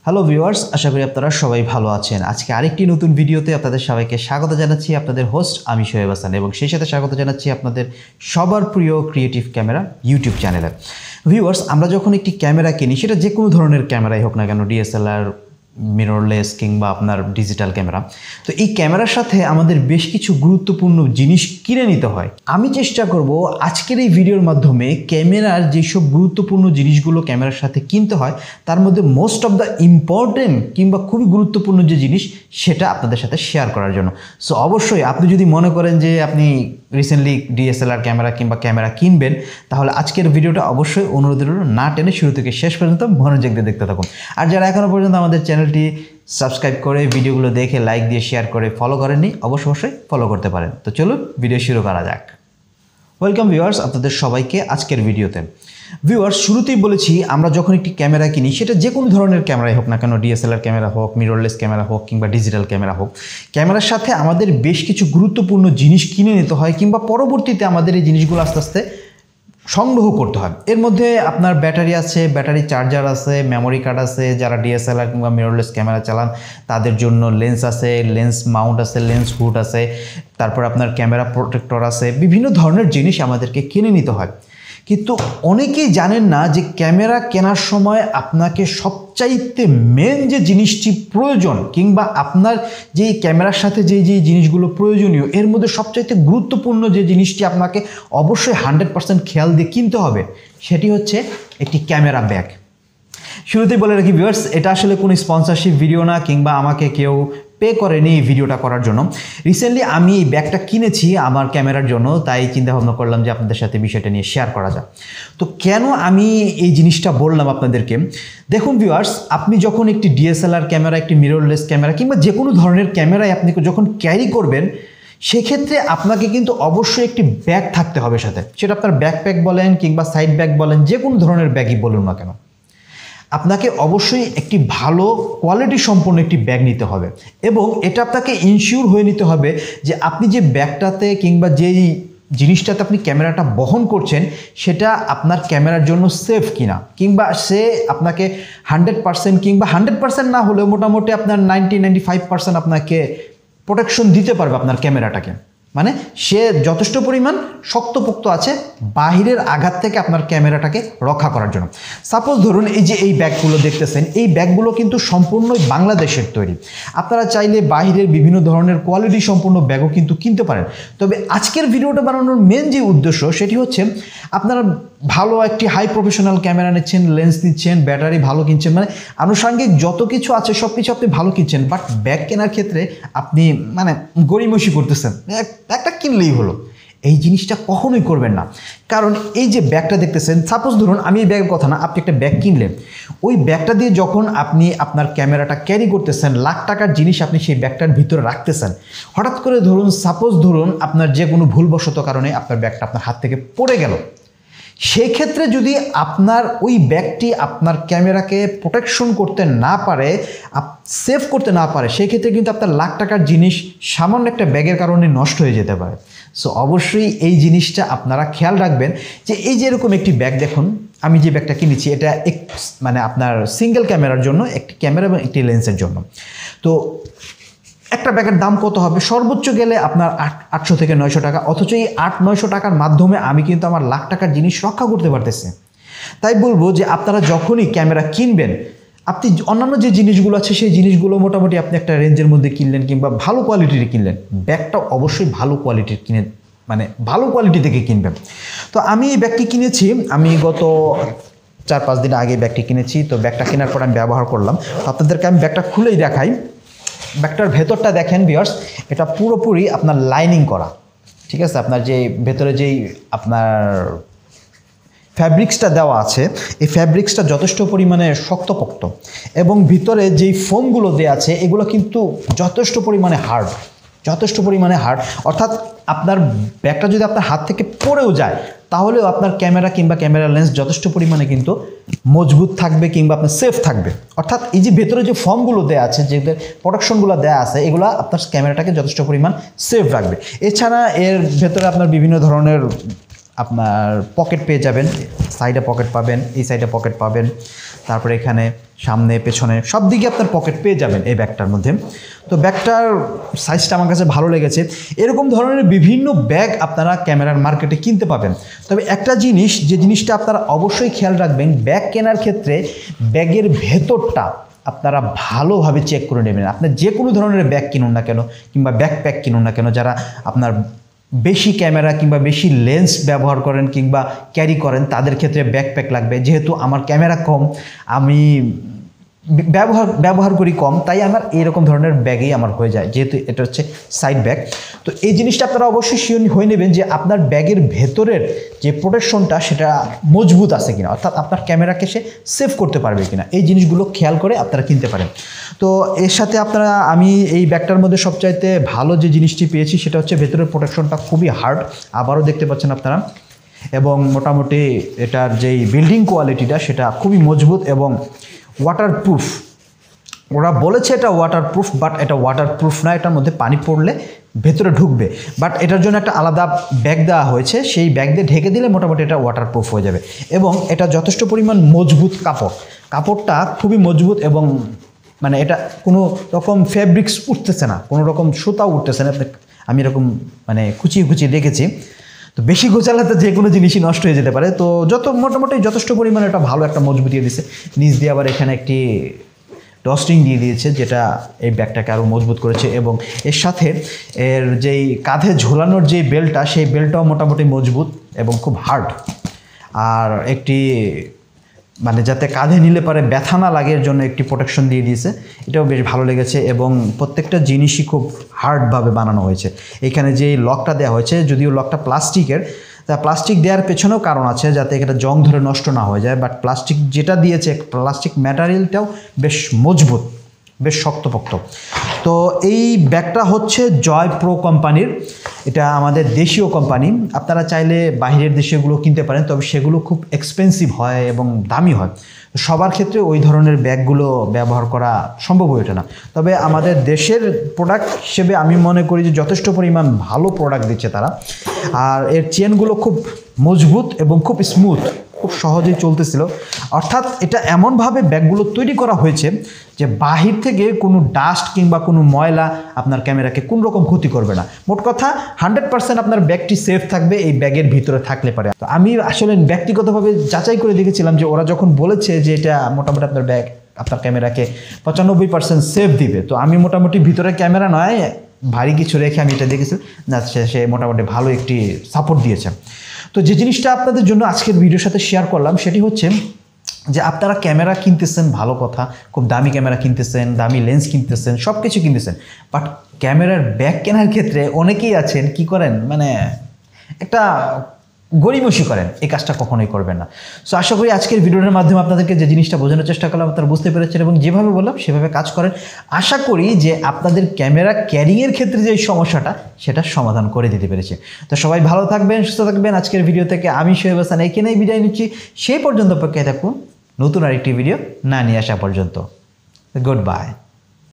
Hello viewers, আশা করি আপনারা সবাই ভালো আছেন। আজকে আরেকটি নতুন ভিডিওতে আপনাদের সবাইকে স্বাগত জানাচ্ছি। আপনাদের হোস্ট আমি SoHeB হাসান এবং সেই সাথে স্বাগত জানাচ্ছি আপনাদের সবার প্রিয় ক্রিয়েটিভ ক্যামেরা ইউটিউব চ্যানেলে। ভিউয়ার্স, আমরা যখন একটি ক্যামেরা কিনি, সেটা যে কোনো ধরনের ক্যামেরাই হোক না কেন, ডিএসএলআর, মিররলেস কিংবা আপনার ডিজিটাল ক্যামেরা, তো এই ক্যামেরার সাথে আমাদের বেশ কিছু গুরুত্বপূর্ণ জিনিস কিনে নিতে হয়। আমি চেষ্টা করব আজকের এই ভিডিওর মাধ্যমে ক্যামেরার যেসব গুরুত্বপূর্ণ জিনিসগুলো ক্যামেরার সাথে কিনতে হয় তার মধ্যে মোস্ট অফ দ্য ইম্পর্টেন্ট কিংবা খুবই গুরুত্বপূর্ণ যে জিনিস সেটা আপনাদের সাথে শেয়ার করার জন্য। সো অবশ্যই আপনি যদি মনে করেন যে আপনি রিসেন্টলি ডিএসএলআর ক্যামেরা কিংবা ক্যামেরা কিনবেন, তাহলে আজকের ভিডিওটা অবশ্যই অনুরোধের না টেনে শুরু থেকে শেষ পর্যন্ত মনোযোগ দিয়ে দেখতে থাকুন। আর যারা এখনও পর্যন্ত আমাদের চ্যানেলটি সাবস্ক্রাইব করে ভিডিওগুলো দেখে লাইক দিয়ে শেয়ার করে ফলো করেননি, অবশ্যই ফলো করতে পারেন। তো চলুন ভিডিও শুরু করা যাক। ওয়েলকাম ভিউয়ার্স আপনাদের সবাইকে আজকের ভিডিওতে। ভিউয়ার্স, শুরুতেই বলেছি আমরা যখন একটি ক্যামেরা কিনি, সেটা যে কোনো ধরনের ক্যামেরাই হোক না কেন, ডিএসএলআর ক্যামেরা হোক, মিররলেস ক্যামেরা হোক কিংবা ডিজিটাল ক্যামেরা হোক, ক্যামেরার সাথে আমাদের বেশ কিছু গুরুত্বপূর্ণ জিনিস কিনে নিতে হয় কিংবা পরবর্তীতে আমাদের এই জিনিসগুলো আস্তে আস্তে সংগ্রহ করতে হয়। এর মধ্যে আপনার ব্যাটারি আছে, ব্যাটারি চার্জার আছে, মেমোরি কার্ড আছে, যারা ডিএসএলআর কিংবা মিররলেস ক্যামেরা চালান তাদের জন্য লেন্স আছে, লেন্স মাউন্ট আছে, লেন্স হুড আছে, তারপর আপনার ক্যামেরা প্রোটেক্টর আছে, বিভিন্ন ধরনের জিনিস আমাদেরকে কিনে নিতে হয়। কিন্তু অনেকেই জানেন না যে ক্যামেরা কেনার সময় আপনাকে সবচাইতে মেন যে জিনিসটি প্রয়োজন কিংবা আপনার যেই ক্যামেরার সাথে যে জিনিসগুলো প্রয়োজনীয়, এর মধ্যে সবচাইতে গুরুত্বপূর্ণ যে জিনিসটি আপনাকে অবশ্যই 100% খেয়াল দিয়ে কিনতে হবে, সেটি হচ্ছে একটি ক্যামেরা ব্যাগ। শুরুতেই বলে রাখি ভিউয়ার্স, এটা আসলে কোনো স্পন্সরশিপ ভিডিও না কিংবা আমাকে কেউ পে করেনি এই ভিডিওটা করার জন্য। রিসেন্টলি আমি এই ব্যাগটা কিনেছি আমার ক্যামেরার জন্য, তাই চিন্তা ভাবনা করলাম যে আপনাদের সাথে বিষয়টা নিয়ে শেয়ার করা যায়। তো কেন আমি এই জিনিসটা বললাম আপনাদেরকে, দেখুন ভিউয়ার্স, আপনি যখন একটি ডিএসএলআর ক্যামেরা, একটি মিররলেস ক্যামেরা কিংবা যে কোনো ধরনের ক্যামেরায় আপনি যখন ক্যারি করবেন, সেক্ষেত্রে আপনাকে কিন্তু অবশ্যই একটি ব্যাগ থাকতে হবে সাথে। সেটা আপনার ব্যাকপ্যাক বলেন কিংবা সাইড ব্যাগ বলেন, যে কোনো ধরনের ব্যাগই বলুন না কেন, আপনাকে অবশ্যই একটি ভালো কোয়ালিটি সম্পন্ন একটি ব্যাগ নিতে হবে এবং এটা আপনাকে ইনশিওর হয়ে নিতে হবে যে আপনি যে ব্যাগটাতে কিংবা যেই জিনিসটাতে আপনি ক্যামেরাটা বহন করছেন সেটা আপনার ক্যামেরার জন্য সেফ কিনা, কিংবা সে আপনাকে 100% কিংবা 100% না হলেও মোটামুটি আপনার 90-95% আপনাকে প্রোটেকশন দিতে পারবে আপনার ক্যামেরাটাকে। মানে সে যথেষ্ট পরিমাণ শক্তপোক্ত আছে বাহিরের আঘাত থেকে আপনার ক্যামেরাটাকে রক্ষা করার জন্য। সাপোজ ধরুন এই যে এই ব্যাগগুলো দেখতেছেন, এই ব্যাগগুলো কিন্তু সম্পূর্ণই বাংলাদেশের তৈরি। আপনারা চাইলে বাহিরের বিভিন্ন ধরনের কোয়ালিটি সম্পন্ন ব্যাগও কিন্তু কিনতে পারেন। তবে আজকের ভিডিওটা বানানোর মেন যে উদ্দেশ্য সেটি হচ্ছে আপনারা ভালো একটি হাই প্রফেশনাল ক্যামেরা নিচ্ছেন, লেন্স নিচ্ছেন, ব্যাটারি ভালো কিনছেন, মানে আনুষঙ্গিক যত কিছু আছে সব কিছু আপনি ভালো কিনছেন, বাট ব্যাগ কেনার ক্ষেত্রে আপনি মানে গড়িমসি করতেছেন, একটা কিনলেই হলো। এই জিনিসটা কখনোই করবেন না। কারণ এই যে ব্যাগটা দেখতেছেন, সাপোজ ধরুন আমি এই ব্যাগের কথা না, আপনি একটা ব্যাগ কিনলেন, ওই ব্যাগটা দিয়ে যখন আপনি আপনার ক্যামেরাটা ক্যারি করতেছেন, লাখ টাকার জিনিস আপনি সেই ব্যাগটার ভিতরে রাখতেছেন, হঠাৎ করে ধরুন সাপোজ ধরুন আপনার যে কোনো ভুলবশত কারণে আপনার ব্যাগটা আপনার হাত থেকে পড়ে গেল, সেই ক্ষেত্রে যদি আপনার ওই ব্যাগটি আপনার ক্যামেরাকে প্রোটেকশন করতে না পারে, সেভ করতে না পারে, সেই ক্ষেত্রে কিন্তু আপনার লাখ টাকার জিনিস সামান্য একটা ব্যাগের কারণে নষ্ট হয়ে যেতে পারে। সো অবশ্যই এই জিনিসটা আপনারা খেয়াল রাখবেন যে এই যে এরকম একটি ব্যাগ দেখুন, আমি যে ব্যাগটা কিনেছি এটা মানে আপনার সিঙ্গেল ক্যামেরার জন্য, একটি ক্যামেরা এবং একটি লেন্সের জন্য। তো একটা ব্যাগের দাম কত হবে? সর্বোচ্চ গেলে আপনার 800 থেকে 900 টাকা। অথচ এই 800-900 টাকার মাধ্যমে আমি কিন্তু আমার লাখ টাকার জিনিস রক্ষা করতে পারতেছি। তাই বলবো যে আপনারা যখনই ক্যামেরা কিনবেন, আপনি অন্যান্য যে জিনিসগুলো আছে সেই জিনিসগুলো মোটামুটি আপনি একটা রেঞ্জের মধ্যে কিনলেন কিংবা ভালো কোয়ালিটির কিনলেন, ব্যাগটা অবশ্যই ভালো কোয়ালিটির কিনে, মানে ভালো কোয়ালিটি থেকে কিনবেন। তো আমি এই ব্যাগটি কিনেছি, আমি গত 4-5 দিন আগে ব্যাগটি কিনেছি। তো ব্যাগটা কেনার পর আমি ব্যবহার করলাম। আপনাদেরকে আমি ব্যাগটা খুলেই দেখাই। ব্যাগটার ভেতরটা দেখেন ভিউয়ার্স, এটা পুরোপুরি আপনার লাইনিং করা, ঠিক আছে? আপনার যে ভেতরে যেই আপনার ফ্যাব্রিক্সটা দেওয়া আছে, এই ফ্যাব্রিক্সটা যথেষ্ট পরিমাণে শক্তপোক্ত এবং ভিতরে যেই ফোমগুলো দেওয়া আছে এগুলো কিন্তু যথেষ্ট পরিমাণে হার্ড, অর্থাৎ আপনার ব্যাগটা যদি আপনার হাত থেকে পড়েও যায় তাহলেও আপনার ক্যামেরা কিংবা ক্যামেরা লেন্স যথেষ্ট পরিমাণে কিন্তু মজবুত থাকবে কিংবা আপনার সেফ থাকবে। অর্থাৎ এই যে ভেতরে যে ফর্মগুলো দেওয়া আছে, যে প্রোটেকশনগুলো দেওয়া আছে, এগুলো আপনার ক্যামেরাটাকে যথেষ্ট পরিমাণ সেফ রাখবে। এছাড়া এর ভেতরে আপনার বিভিন্ন ধরনের আপনার পকেট পেয়ে যাবেন, সাইডে পকেট পাবেন, এই সাইডে পকেট পাবেন, তারপরে এখানে সামনে পেছনে সব দিকে আপনার পকেট পেয়ে যাবেন এই ব্যাগটার মধ্যে। তো ব্যাগটার সাইজটা আমার কাছে ভালো লেগেছে। এরকম ধরনের বিভিন্ন ব্যাগ আপনারা ক্যামেরার মার্কেটে কিনতে পাবেন। তবে একটা জিনিস, যে জিনিসটা আপনারা অবশ্যই খেয়াল রাখবেন, ব্যাগ কেনার ক্ষেত্রে ব্যাগের ভেতরটা আপনারা ভালোভাবে চেক করে নেবেন। আপনার যে কোনো ধরনের ব্যাগ কিনুন না কেন কিংবা ব্যাকপ্যাক কিনুন না কেন, যারা আপনার বেশি ক্যামেরা কিংবা বেশি লেন্স ব্যবহার করেন কিংবা ক্যারি করেন, তাদের ক্ষেত্রে ব্যাকপ্যাক লাগবে। যেহেতু আমার ক্যামেরা কম, আমি ব্যবহার করি কম, তাই আমার এইরকম ধরনের ব্যাগেই আমার হয়ে যায়, যেহেতু এটা হচ্ছে সাইড ব্যাগ। তো এই জিনিসটা আপনারা অবশ্যই শিওর হয়ে নেবেন যে আপনার ব্যাগের ভেতরের যে প্রোটেকশনটা সেটা মজবুত আছে কিনা, অর্থাৎ আপনার ক্যামেরাকে সে সেভ করতে পারবে কিনা, এই জিনিসগুলো খেয়াল করে আপনারা কিনতে পারেন। তো এর সাথে আমি এই ব্যাগটার মধ্যে সবচাইতে ভালো যে জিনিসটি পেয়েছি সেটা হচ্ছে ভেতরের প্রোটেকশনটা খুবই হার্ড, আবারও দেখতে পাচ্ছেন আপনারা, এবং মোটামুটি এটার যেই বিল্ডিং কোয়ালিটিটা সেটা খুবই মজবুত এবং ওয়াটারপ্রুফ। ওরা বলেছে এটা ওয়াটারপ্রুফ, বাট এটা ওয়াটারপ্রুফ না, এটার মধ্যে পানি পড়লে ভেতরে ঢুকবে, বাট এটার জন্য একটা আলাদা ব্যাগ দেওয়া হয়েছে, সেই ব্যাগ দিয়ে ঢেকে দিলে মোটামুটি এটা ওয়াটারপ্রুফ হয়ে যাবে। এবং এটা যথেষ্ট পরিমাণ মজবুত কাপড়টা খুবই মজবুত, এবং মানে এটা কোনো রকম ফেব্রিক্স উঠতেছে না, কোনো রকম সুতাও উঠতেছে না। আমি এরকম মানে কুচিয়ে দেখেছি। তো বেশি গোছালে তো যে কোনো জিনিসই নষ্ট হয়ে যেতে পারে। তো মোটামুটি যথেষ্ট পরিমাণে এটা ভালো একটা মজবুতিয়ে দিয়েছে। নিচ দিয়ে আবার এখানে একটি ডস্টিং দিয়ে দিয়েছে, যেটা এই ব্যাগটাকে আরও মজবুত করেছে। এবং এর সাথে এর যেই কাঁধে ঝোলানোর যে বেল্টটা, সেই বেল্টটাও মোটামুটি মজবুত এবং খুব হার্ড। আর একটি মানে যাতে কাঁধে নিলে পারে ব্যথা না লাগে এর জন্য একটি প্রোটেকশন দিয়ে দিয়েছে, এটাও বেশ ভালো লেগেছে। এবং প্রত্যেকটা জিনিসই খুব হার্ডভাবে বানানো হয়েছে। এখানে যে লকটা দেওয়া হয়েছে, যদিও লকটা প্লাস্টিকের, তা প্লাস্টিক দেওয়ার পেছনেও কারণ আছে, যাতে এটা জং ধরে নষ্ট না হয়ে যায়। বাট প্লাস্টিক যেটা দিয়েছে, প্লাস্টিক ম্যাটেরিয়ালটাও বেশ মজবুত, বেশ শক্তপোক্ত। তো এই ব্যাগটা হচ্ছে জয় প্রো কোম্পানির, এটা আমাদের দেশীয় কোম্পানি। আপনারা চাইলে বাইরের দেশীয়গুলো কিনতে পারেন, তবে সেগুলো খুব এক্সপেন্সিভ হয় এবং দামি হয়। সবার ক্ষেত্রে ওই ধরনের ব্যাগগুলো ব্যবহার করা সম্ভব হয়ে ওঠে না। তবে আমাদের দেশের প্রোডাক্ট হিসেবে আমি মনে করি যে যথেষ্ট পরিমাণ ভালো প্রোডাক্ট দিচ্ছে তারা। আর এর চেনগুলো খুব মজবুত এবং খুব স্মুথ, খুব সহজেই চলতেছিল। অর্থাৎ এটা এমনভাবে ব্যাগগুলো তৈরি করা হয়েছে যে বাহির থেকে কোনো ডাস্ট কিংবা কোনো ময়লা আপনার ক্যামেরাকে কোন রকম ক্ষতি করবে না। মোট কথা 100% আপনার ব্যাগটি সেফ থাকবে এই ব্যাগের ভিতরে থাকলে পারে। তো আমি আসলে ব্যক্তিগতভাবে যাচাই করে দেখেছিলাম যে ওরা যখন বলেছে যে এটা মোটামুটি আপনার ব্যাগ আপনার ক্যামেরাকে 95% সেফ দিবে, তো আমি মোটামুটি ভিতরে ক্যামেরা নয় ভারী কিছু রেখে আমি এটা দেখেছি, না সে মোটামুটি ভালো একটি সাপোর্ট দিয়েছে। তো যে জিনিসটা আপনাদের জন্য আজকের ভিডিওর সাথে শেয়ার করলাম সেটি হচ্ছে যে আপনারা ক্যামেরা কিনতেছেন, ভালো কথা, খুব দামি ক্যামেরা কিনতেছেন, দামি লেন্স কিনতেছেন, সব কিছু কিনতেছেন, বাট ক্যামেরার ব্যাগ কেনার ক্ষেত্রে অনেকেই আছেন কি করেন, মানে একটা গড়িমসি করেন। এই কাজটা কখনোই করবেন না। সো আশা করি আজকের ভিডিওর মাধ্যমে আপনাদেরকে যে জিনিসটা বোঝানোর চেষ্টা করলাম আপনারা বুঝতে পেরেছেন, এবং যেভাবে বললাম সেভাবে কাজ করেন। আশা করি যে আপনাদের ক্যামেরা ক্যারিংয়ের ক্ষেত্রে যে সমস্যাটা সেটা সমাধান করে দিতে পেরেছি। তো সবাই ভালো থাকবেন, সুস্থ থাকবেন। আজকের ভিডিও থেকে আমি SoHeB হাসান এখানেই বিদায় নিচ্ছি। সেই পর্যন্ত অপেক্ষায় থাকুন নতুন আরেকটি ভিডিও না নিয়ে আসা পর্যন্ত। Good bye.